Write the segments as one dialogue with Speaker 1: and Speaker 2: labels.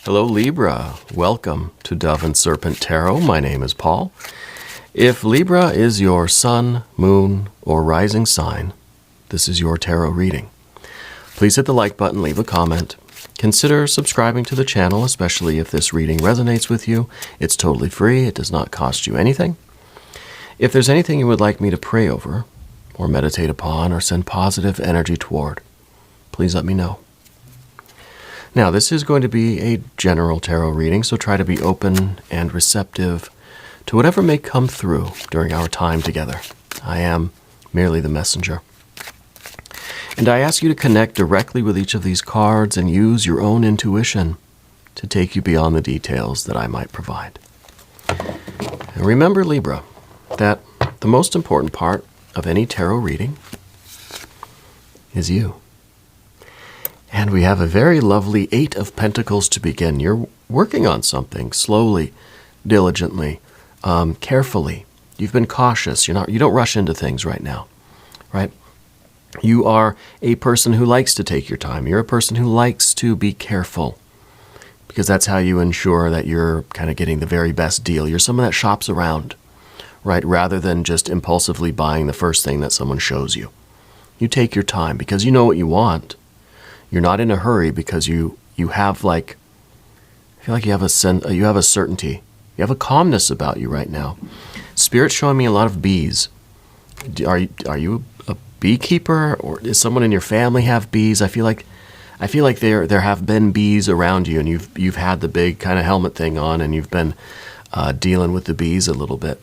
Speaker 1: Hello Libra, welcome to Dove and Serpent Tarot. My name is Paul. If Libra is your sun, moon, or rising sign, this is your tarot reading. Please hit the like button, leave a comment. Consider subscribing to the channel, especially if this reading resonates with you. It's totally free, it does not cost you anything. If there's anything you would like me to pray over, or meditate upon, or send positive energy toward, please let me know. Now, this is going to be a general tarot reading, so try to be open and receptive to whatever may come through during our time together. I am merely the messenger. And I ask you to connect directly with each of these cards and use your own intuition to take you beyond the details that I might provide. And remember, Libra, that the most important part of any tarot reading is you. And we have a very lovely Eight of Pentacles to begin. You're working on something slowly, diligently, carefully. You've been cautious. You don't rush into things right now, right? You are a person who likes to take your time. You're a person who likes to be careful because that's how you ensure that you're kind of getting the very best deal. You're someone that shops around, right? Rather than just impulsively buying the first thing that someone shows you. You take your time because you know what you want. You're not in a hurry because you have I feel like you have a certainty. You have a calmness about you right now. Spirit's showing me a lot of bees. Are you a beekeeper, or does someone in your family have bees? I feel like there have been bees around you, and you've had the big kind of helmet thing on, and you've been dealing with the bees a little bit.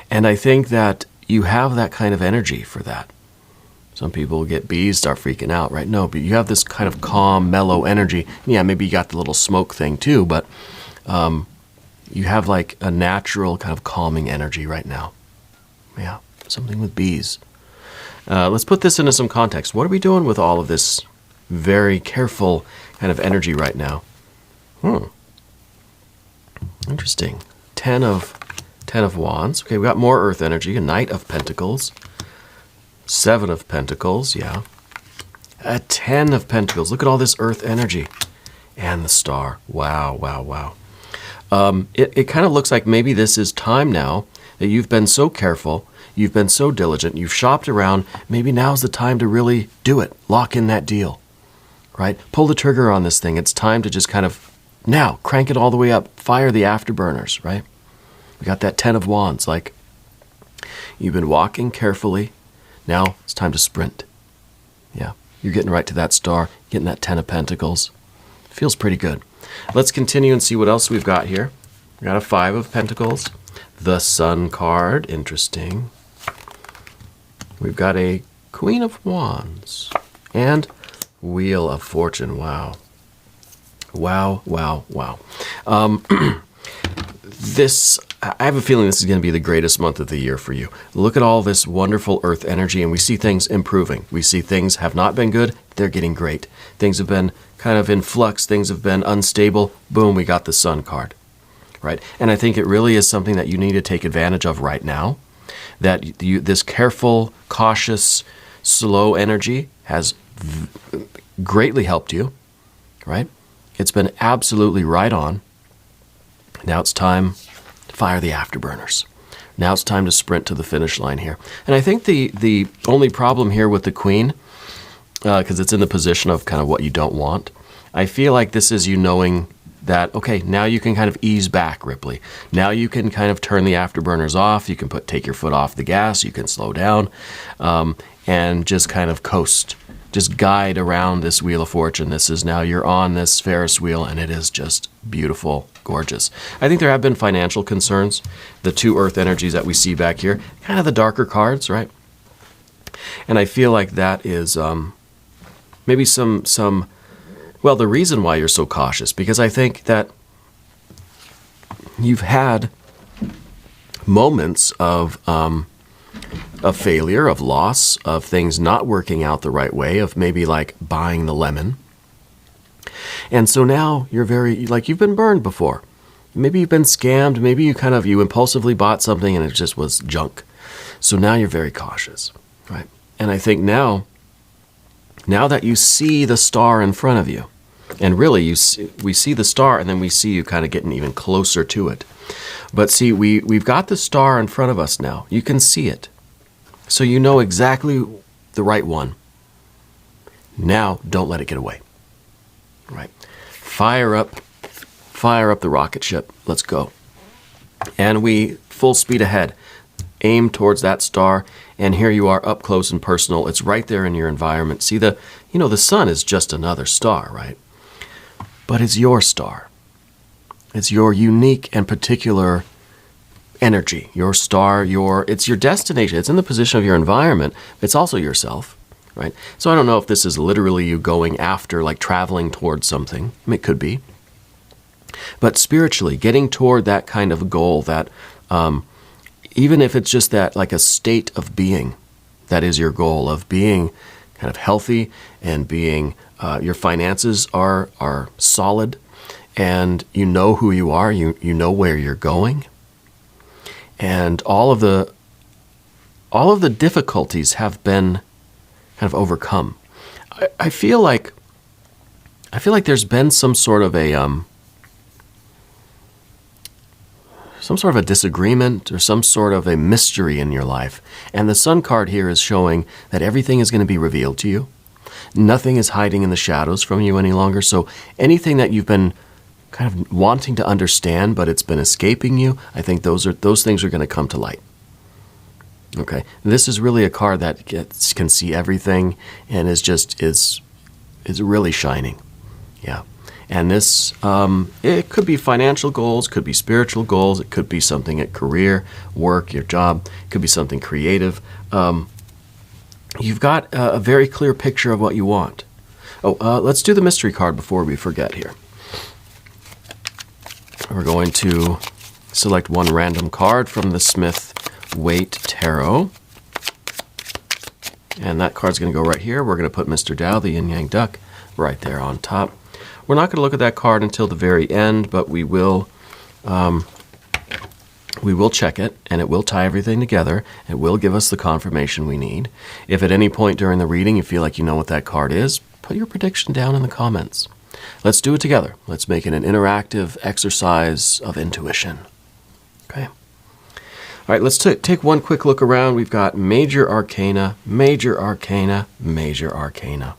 Speaker 1: And I think that you have that kind of energy for that. Some people get bees, start freaking out, right? No, but you have this kind of calm, mellow energy. Yeah, maybe you got the little smoke thing too, but you have like a natural kind of calming energy right now. Yeah, something with bees. Let's put this into some context. What are we doing with all of this very careful kind of energy right now? Interesting. Ten of Wands. Okay, we got more earth energy. A Knight of Pentacles. Seven of Pentacles, yeah. A 10 of Pentacles. Look at all this earth energy. And the star. Wow, wow, wow. It kind of looks like maybe this is time now that you've been so careful, you've been so diligent, you've shopped around. Maybe now's the time to really do it. Lock in that deal, right? Pull the trigger on this thing. It's time to just kind of, now, crank it all the way up. Fire the afterburners, right? We got that 10 of Wands. Like, you've been walking carefully. Now it's time to sprint. Yeah, you're getting right to that star, getting that 10 of Pentacles. Feels pretty good. Let's continue and see what else we've got here. We got a 5 of Pentacles, the Sun card, interesting. We've got a Queen of Wands and Wheel of Fortune. Wow. Wow, wow, wow. I have a feeling this is going to be the greatest month of the year for you. Look at all this wonderful earth energy, and we see things improving. We see things have not been good, they're getting great. Things have been kind of in flux, things have been unstable. Boom, we got the Sun card, right? And I think it really is something that you need to take advantage of right now, that this careful, cautious, slow energy has greatly helped you, right? It's been absolutely right on. Now it's time to fire the afterburners. Now it's time to sprint to the finish line here. And I think the only problem here with the Queen, because it's in the position of kind of what you don't want, I feel like this is you knowing that, okay, now you can kind of ease back, Ripley. Now you can kind of turn the afterburners off. You can take your foot off the gas. You can slow down and just kind of coast. Just guide around this Wheel of Fortune. This is now you're on this Ferris wheel, and it is just beautiful, gorgeous. I think there have been financial concerns. The 2 earth energies that we see back here, kind of the darker cards, right? And I feel like that is maybe well, the reason why you're so cautious, because I think that you've had moments of failure, of loss, of things not working out the right way, of maybe like buying the lemon. And so now you're very, like, you've been burned before. Maybe you've been scammed. Maybe you impulsively bought something and it just was junk. So now you're very cautious, right? And I think now that you see the star in front of you, And really, we see the star, and then we see you kind of getting even closer to it. But see, we've got the star in front of us now. You can see it. So you know exactly the right one. Now, don't let it get away. Right? Fire up the rocket ship. Let's go. And we full speed ahead. Aim towards that star, and here you are up close and personal. It's right there in your environment. See, the sun is just another star, right? But it's your star. It's your unique and particular energy. Your star, it's your destination. It's in the position of your environment. It's also yourself, right? So I don't know if this is literally you going after, like traveling towards something. It could be. But spiritually, getting toward that kind of goal, that even if it's just that, like a state of being, that is your goal, of being kind of healthy and being, your finances are solid, and you know who you are, you know where you're going, and all of the difficulties have been kind of overcome. I feel like there's been some sort of a disagreement or some sort of a mystery in your life. And the Sun card here is showing that everything is going to be revealed to you. Nothing is hiding in the shadows from you any longer. So anything that you've been kind of wanting to understand, but it's been escaping you, I think those things are going to come to light. Okay, this is really a card that can see everything and is really shining. Yeah. And this, it could be financial goals, could be spiritual goals, it could be something at career, work, your job, it could be something creative. You've got a very clear picture of what you want. Let's do the mystery card before we forget here. We're going to select one random card from the Smith-Waite Tarot. And that card's going to go right here. We're going to put Mr. Tao, the yin-yang duck, right there on top. We're not going to look at that card until the very end, but we will check it, and it will tie everything together. It will give us the confirmation we need. If at any point during the reading you feel like you know what that card is, put your prediction down in the comments. Let's do it together. Let's make it an interactive exercise of intuition. Okay. All right, let's take one quick look around. We've got major arcana, major arcana, major arcana.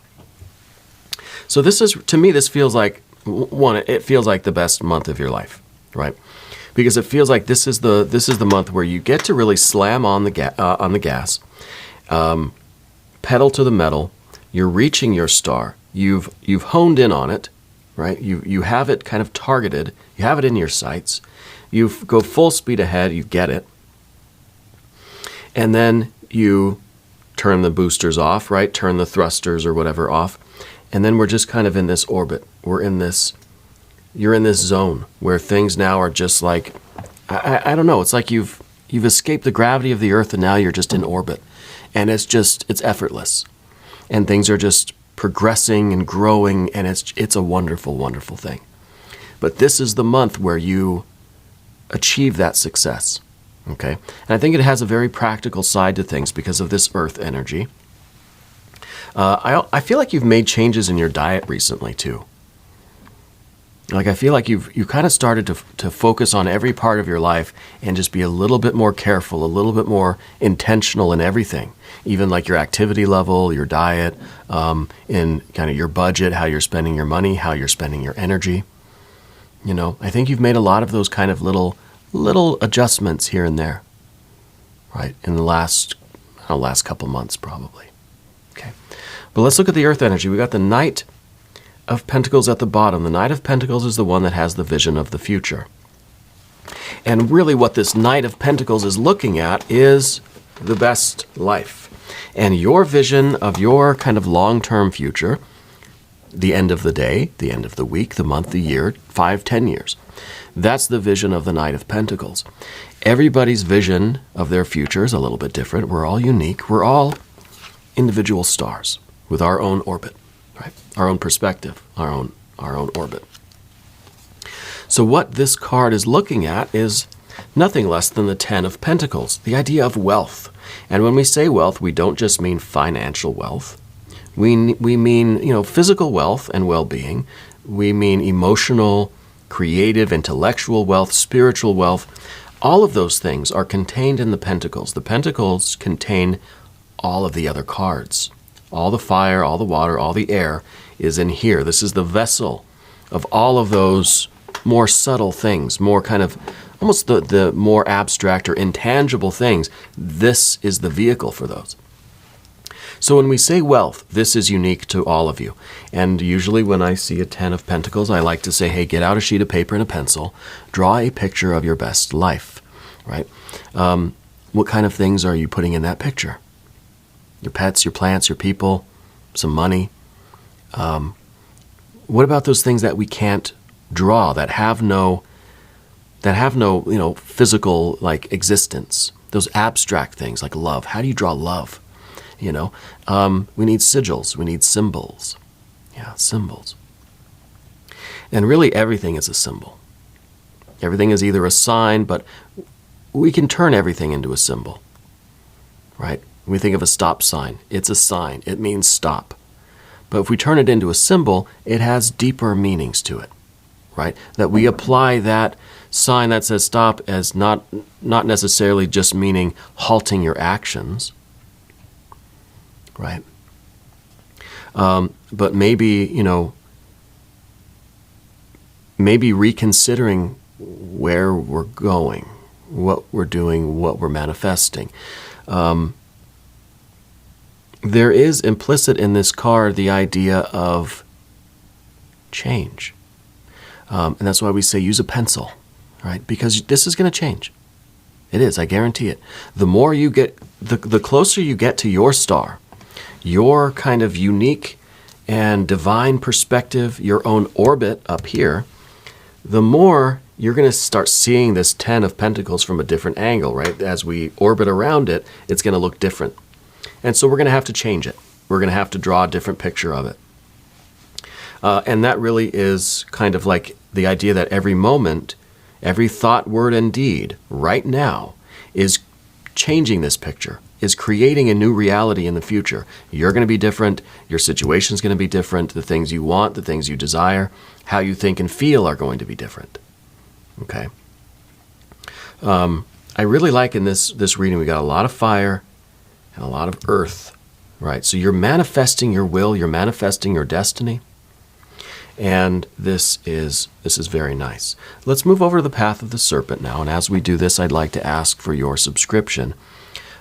Speaker 1: So this is, to me, this feels like, it feels like the best month of your life, right? Because it feels like this is the month where you get to really slam on the gas, pedal to the metal. You're reaching your star. You've honed in on it, right? You have it kind of targeted. You have it in your sights. You go full speed ahead. You get it, and then you turn the boosters off, right? Turn the thrusters or whatever off. And then we're just kind of in this orbit. You're in this zone where things now are just like, I don't know, it's like you've escaped the gravity of the earth and now you're just in orbit. And it's effortless. And things are just progressing and growing, and it's a wonderful, wonderful thing. But this is the month where you achieve that success. Okay? And I think it has a very practical side to things because of this earth energy. I feel like you've made changes in your diet recently, too. Like, I feel like you kind of started to focus on every part of your life and just be a little bit more careful, a little bit more intentional in everything. Even like your activity level, your diet, in kind of your budget, how you're spending your money, how you're spending your energy. You know, I think you've made a lot of those kind of little adjustments here and there, right? In the last couple months, probably. Okay. But let's look at the earth energy. We got the Knight of Pentacles at the bottom. The Knight of Pentacles is the one that has the vision of the future. And really what this Knight of Pentacles is looking at is the best life. And your vision of your kind of long-term future, the end of the day, the end of the week, the month, the year, 5, 10 years. That's the vision of the Knight of Pentacles. Everybody's vision of their future is a little bit different. We're all unique. We're all individual stars with our own orbit, right? Our own perspective, our own orbit. So what this card is looking at is nothing less than the 10 of Pentacles, the idea of wealth. And when we say wealth, we don't just mean financial wealth. We mean, physical wealth and well-being, We mean emotional, creative, intellectual wealth, spiritual wealth. All of those things are contained in the pentacles. The pentacles contain all of the other cards. All the fire, all the water, all the air is in here. This is the vessel of all of those more subtle things, more kind of almost the more abstract or intangible things. This is the vehicle for those. So when we say wealth, this is unique to all of you. And usually when I see a 10 of Pentacles, I like to say, hey, get out a sheet of paper and a pencil, draw a picture of your best life, right? What kind of things are you putting in that picture? Your pets, your plants, your people, some money. What about those things that we can't draw, that have no physical like existence? Those abstract things like love. How do you draw love? We need sigils. We need symbols. Yeah, symbols. And really everything is a symbol. Everything is either a sign, but we can turn everything into a symbol, right? When we think of a stop sign, it's a sign. It means stop. But if we turn it into a symbol, it has deeper meanings to it, right? That we apply that sign that says stop as not necessarily just meaning halting your actions, right? But maybe, maybe reconsidering where we're going, what we're doing, what we're manifesting. There is implicit in this card the idea of change. And that's why we say use a pencil, right? Because this is going to change. It is, I guarantee it. The more you get, the closer you get to your star, your kind of unique and divine perspective, your own orbit up here, the more you're going to start seeing this 10 of Pentacles from a different angle, right? As we orbit around it, it's going to look different. And so we're going to have to change it. We're going to have to draw a different picture of it. And that really is kind of like the idea that every moment, every thought, word, and deed right now is changing this picture, is creating a new reality in the future. You're going to be different. Your situation's going to be different. The things you want, the things you desire, how you think and feel are going to be different. Okay? I really like in this reading, we got a lot of fire and a lot of earth, right? So you're manifesting your will, you're manifesting your destiny, and this is very nice. Let's move over to the path of the serpent now, and as we do this, I'd like to ask for your subscription.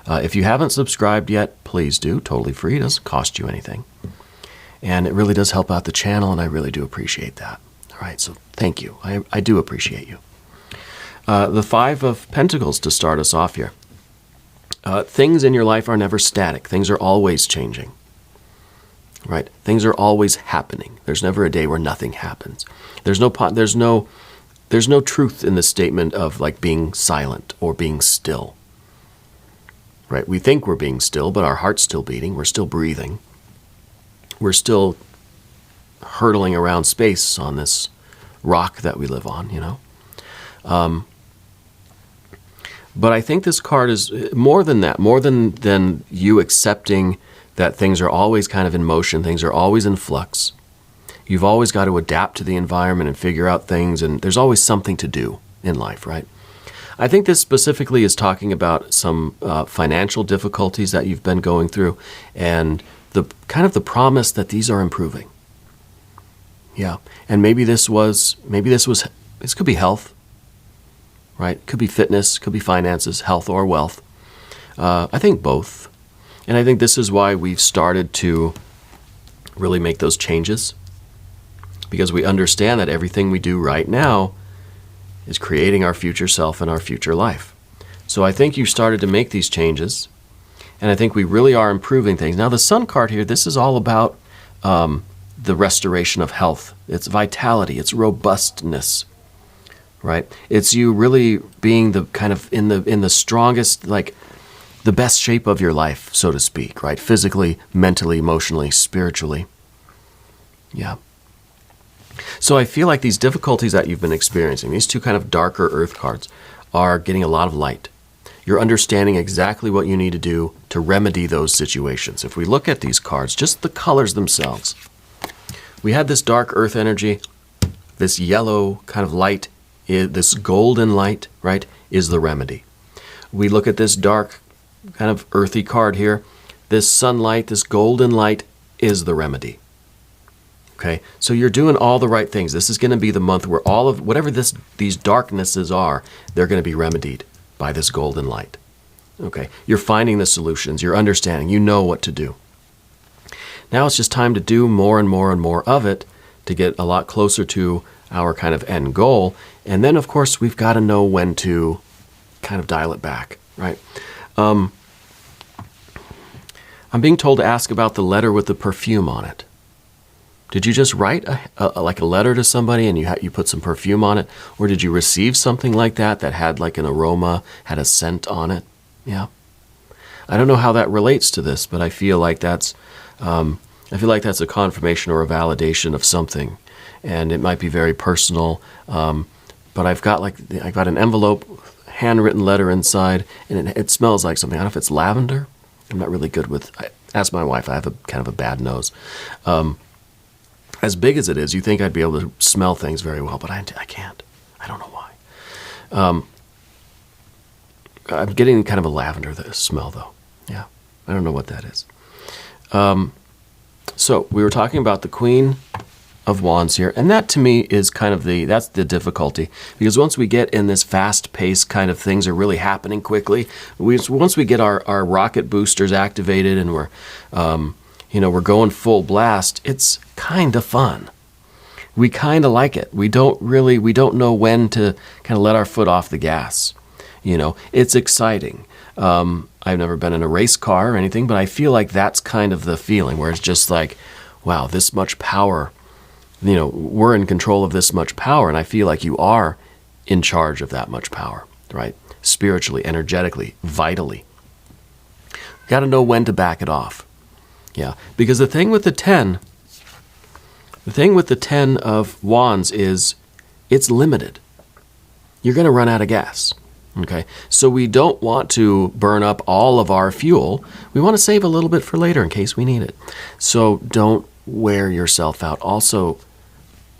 Speaker 1: If you haven't subscribed yet, please do. Totally free. It doesn't cost you anything. And it really does help out the channel, and I really do appreciate that. All right, so thank you. I do appreciate you. The 5 of Pentacles to start us off here. Things in your life are never static. Things are always changing, right? Things are always happening. There's never a day where nothing happens. There's no truth in the statement of like being silent or being still, right? We think we're being still, but our heart's still beating. We're still breathing. We're still hurtling around space on this rock that we live on, But I think this card is more than that, more than you accepting that things are always kind of in motion, things are always in flux. You've always got to adapt to the environment and figure out things, and there's always something to do in life, right? I think this specifically is talking about some financial difficulties that you've been going through, and the kind of the promise that these are improving. Yeah, and this could be health. Right? Could be fitness, could be finances, health, or wealth. I think both. And I think this is why we've started to really make those changes. Because we understand that everything we do right now is creating our future self and our future life. So I think you started to make these changes. And I think we really are improving things. Now the Sun card here, this is all about the restoration of health. It's vitality, it's robustness. Right? It's you really being the kind of in the strongest, like the best shape of your life, so to speak, right? Physically, mentally, emotionally, spiritually. Yeah. So I feel like these difficulties that you've been experiencing, these two kind of darker earth cards, are getting a lot of light. You're understanding exactly what you need to do to remedy those situations. If we look at these cards, just the colors themselves, we had this dark earth energy, This yellow kind of light, this golden light, right, is the remedy. We look at this dark, kind of earthy card here. This sunlight, this golden light is the remedy. Okay, so you're doing all the right things. This is going to be the month where all of whatever these darknesses are, they're going to be remedied by this golden light. Okay, you're finding the solutions, you're understanding, you know what to do. Now it's just time to do more and more and more of it to get a lot closer to our kind of end goal. And then, of course, we've got to know when to kind of dial it back, right? I'm being told to ask about the letter with the perfume on it. Did you just write like a letter to somebody and you put some perfume on it? Or did you receive something like that had like an aroma, had a scent on it? Yeah. I don't know how that relates to this, but I feel like that's a confirmation or a validation of something. And it might be very personal. But I've got an envelope, handwritten letter inside, and it smells like something. I don't know if it's lavender. I'm not really good with, ask my wife, I have a kind of a bad nose. As big as it is, you think I'd be able to smell things very well, but I can't. I don't know why. I'm getting kind of a lavender smell, though. Yeah, I don't know what that is. So we were talking about the Queen of Wands here, and that to me is kind of that's the difficulty, because once we get in this fast-paced kind of things are really happening quickly, once we get our rocket boosters activated and we're going full blast, it's kind of fun. We kind of like it. We don't know when to kind of let our foot off the gas. It's exciting. I've never been in a race car or anything, but I feel like that's kind of the feeling where it's just like, wow, this much power, we're in control of this much power, and I feel like you are in charge of that much power, right? Spiritually, energetically, vitally. Got to know when to back it off. Yeah, because the thing with the 10 of Wands is it's limited. You're going to run out of gas. Okay, so we don't want to burn up all of our fuel. We want to save a little bit for later in case we need it. So don't wear yourself out. Also,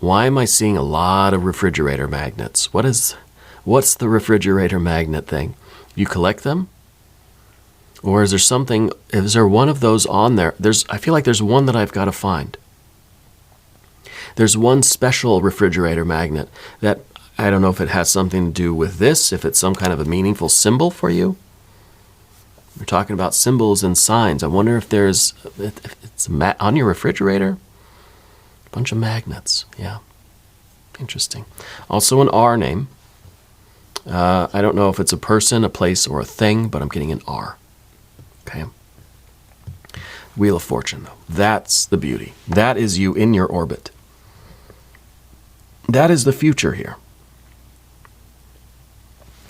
Speaker 1: why am I seeing a lot of refrigerator magnets? What's the refrigerator magnet thing? You collect them? Or is there one of those on there? I feel like there's one that I've got to find. There's one special refrigerator magnet that I don't know if it has something to do with this, if it's some kind of a meaningful symbol for you. We're talking about symbols and signs. I wonder if it's on your refrigerator. A bunch of magnets. Yeah. Interesting. Also an R name. I don't know if it's a person, a place, or a thing, but I'm getting an R. Okay. Wheel of Fortune, though. That's the beauty. That is you in your orbit. That is the future here.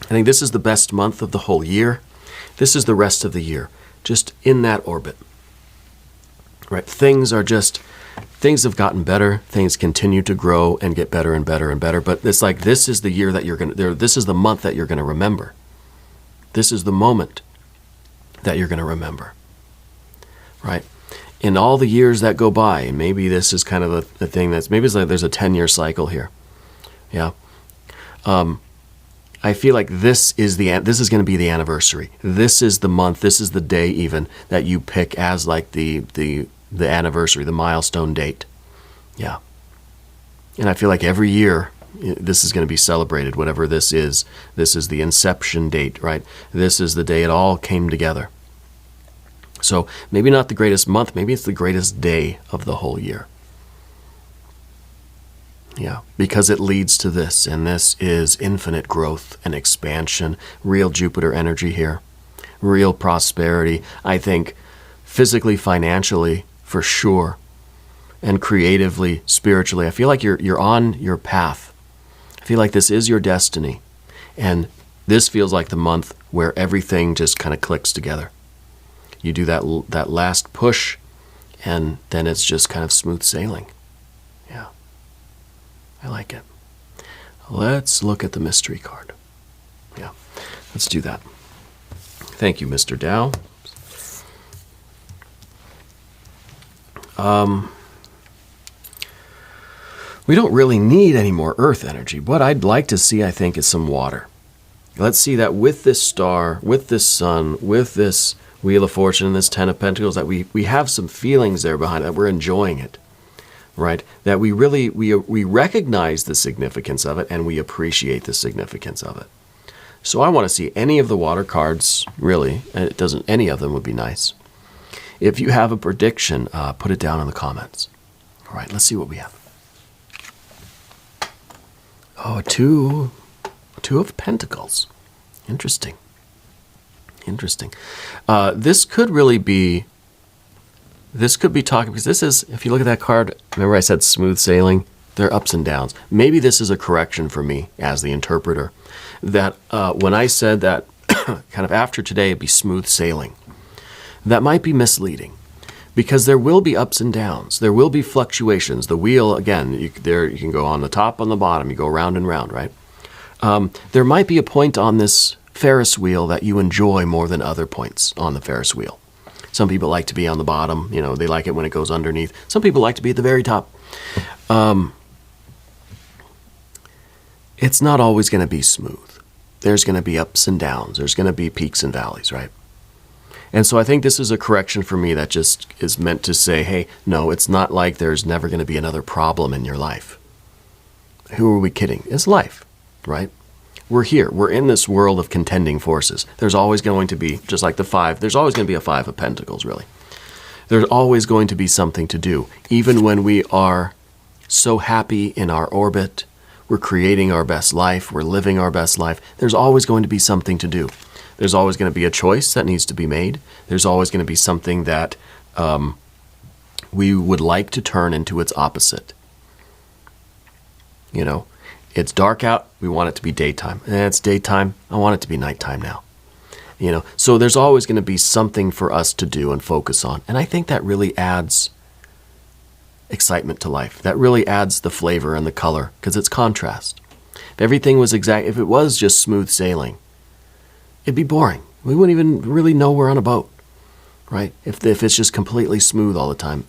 Speaker 1: I think this is the best month of the whole year. This is the rest of the year, just in that orbit. Right? Things have gotten better. Things continue to grow and get better and better and better. But it's like this is the year that this is the month that you're going to remember. This is the moment that you're going to remember. Right? In all the years that go by, and maybe this is kind of the thing maybe it's like there's a 10-year cycle here. Yeah. I feel like this is going to be the anniversary. This is the month, this is the day even that you pick as like the anniversary, the milestone date. Yeah. And I feel like every year this is going to be celebrated, whatever this is. This is the inception date, right? This is the day it all came together. So maybe not the greatest month, maybe it's the greatest day of the whole year. Yeah, because it leads to this, and this is infinite growth and expansion, real Jupiter energy here, real prosperity, I think physically, financially, for sure, and creatively, spiritually. I feel like you're on your path. I feel like this is your destiny, and this feels like the month where everything just kind of clicks together. You do that last push, and then it's just kind of smooth sailing. Yeah. I like it. Let's look at the mystery card. Yeah, let's do that. Thank you, Mr. Dow. We don't really need any more earth energy. What I'd like to see, I think, is some water. Let's see that with this star, with this sun, with this Wheel of Fortune and this Ten of Pentacles, that we have some feelings there behind it, that we're enjoying it, right? That we really, we recognize the significance of it and we appreciate the significance of it. So I want to see any of the water cards, really. It doesn't, any of them would be nice. If you have a prediction, put it down in the comments. All right, let's see what we have. Oh, Two of Pentacles. Interesting. Interesting. This could be talking, because this is, if you look at that card, remember I said smooth sailing? There are ups and downs. Maybe this is a correction for me as the interpreter, that when I said that kind of after today it'd be smooth sailing, that might be misleading, because there will be ups and downs. There will be fluctuations. The wheel, again, you can go on the top, on the bottom, you go round and round, right? There might be a point on this Ferris wheel that you enjoy more than other points on the Ferris wheel. Some people like to be on the bottom, they like it when it goes underneath. Some people like to be at the very top. It's not always going to be smooth. There's going to be ups and downs. There's going to be peaks and valleys, right? And so I think this is a correction for me that just is meant to say, hey, no, it's not like there's never going to be another problem in your life. Who are we kidding? It's life, right? We're here. We're in this world of contending forces. There's always going to be, just like the five, there's always going to be a Five of Pentacles, really. There's always going to be something to do. Even when we are so happy in our orbit, we're creating our best life, we're living our best life, there's always going to be something to do. There's always going to be a choice that needs to be made. There's always going to be something that we would like to turn into its opposite. It's dark out, we want it to be daytime. And it's daytime, I want it to be nighttime now. So there's always going to be something for us to do and focus on. And I think that really adds excitement to life. That really adds the flavor and the color, because it's contrast. If everything was if it was just smooth sailing, it'd be boring. We wouldn't even really know we're on a boat, right? If it's just completely smooth all the time,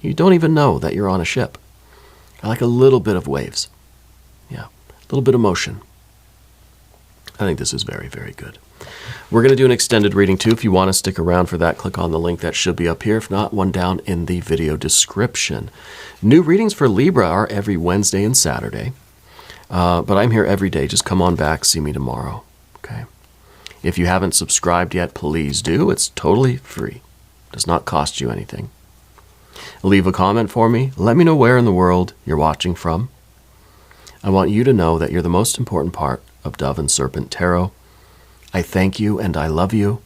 Speaker 1: you don't even know that you're on a ship. I like a little bit of waves. Yeah, a little bit of motion. I think this is very, very good. We're going to do an extended reading too. If you want to stick around for that, click on the link that should be up here. If not, one down in the video description. New readings for Libra are every Wednesday and Saturday. But I'm here every day. Just come on back, see me tomorrow. Okay. If you haven't subscribed yet, please do. It's totally free. Does not cost you anything. Leave a comment for me. Let me know where in the world you're watching from. I want you to know that you're the most important part of Dove and Serpent Tarot. I thank you and I love you,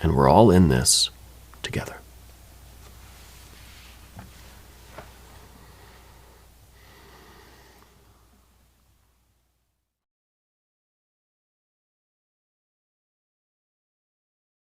Speaker 1: and we're all in this together.